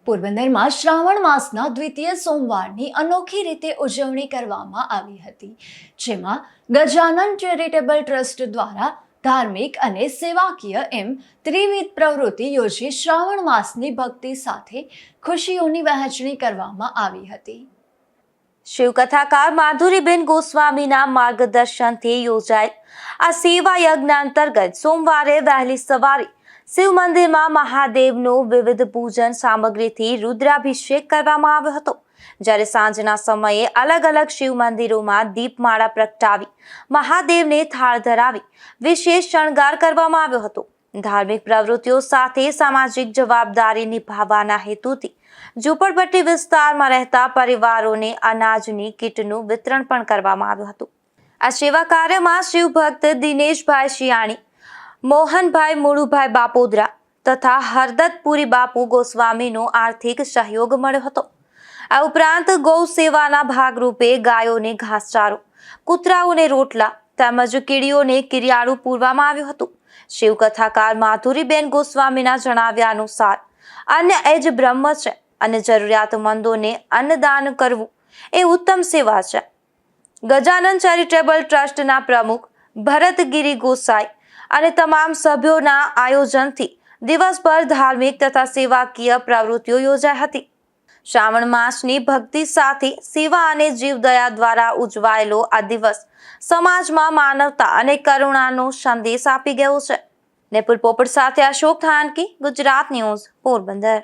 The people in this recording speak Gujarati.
પોરબંદરમાં શ્રાવણ માસના દ્વિતીય સોમવારની અનોખી રીતે ઉજવણી કરવામાં આવી હતી, જેમાં ગજાનન ચેરિટેબલ ટ્રસ્ટ દ્વારા ધાર્મિક અને સેવાકીય એમ ત્રિવિધ પ્રવૃત્તિ યોજી શ્રાવણ માસની ભક્તિ સાથે ખુશીઓની વહેંચણી કરવામાં આવી હતી. શિવકથાકાર માધુરીબેન ગોસ્વામીના માર્ગદર્શનથી યોજાયેલ આ સેવા યજ્ઞ અંતર્ગત સોમવારે વહેલી સવારે શિવ મંદિરમાં મહાદેવનું વિવિધ પૂજન સામગ્રીથી રુદ્રાભિષેક કરવામાં આવ્યો હતો, જ્યારે સાંજના સમયે અલગ અલગ શિવ મંદિરોમાં દીપમાળા પ્રગટાવી મહાદેવને થાળ ધરાવી વિશેષ શણગાર કરવામાં આવ્યો હતો. ધાર્મિક પ્રવૃત્તિઓ સાથે સામાજિક જવાબદારી નિભાવવાના હેતુથી ઝૂંપડપટ્ટી વિસ્તારમાં રહેતા પરિવારોને અનાજની કીટનું વિતરણ પણ કરવામાં આવ્યું હતું. આ સેવા કાર્યમાં શિવ ભક્ત દિનેશભાઈ શિયાણી, મોહનભાઈ મુળુભાઈ બાપોદરા તથા હરદત્તપુરી બાપુ ગોસ્વામીનો આર્થિક સહયોગ મળ્યો હતો. આ ઉપરાંત ગૌ સેવાના ભાગરૂપે ગાયોને ઘાસચારો, કૂતરાઓને રોટલા તેમજ કીડીઓને કિરિયાળું પૂરવામાં આવ્યું હતું. શિવકથાકાર માધુરીબેન ગોસ્વામીના જણાવ્યા અનુસાર અન્ય એ જ બ્રહ્મ છે અને જરૂરિયાતમંદોને અન્નદાન કરવું એ ઉત્તમ સેવા છે. ગજાનન ચેરિટેબલ ટ્રસ્ટના પ્રમુખ ભરતગીરી ગોસાઈ અને તમામ સભ્યોના આયોજનથી દિવસભર ધાર્મિક તથા સેવાકીય પ્રવૃત્તિઓ યોજાઈ હતી. શ્રાવણ માસની ભક્તિ સાથે સેવા અને જીવદયા દ્વારા ઉજવાયેલો આ દિવસ સમાજમાં માનવતા અને કરુણાનો સંદેશ આપી ગયો છે. નેપુલ પોપટ સાથે અશોક થાનકી, ગુજરાત ન્યૂઝ, પોરબંદર.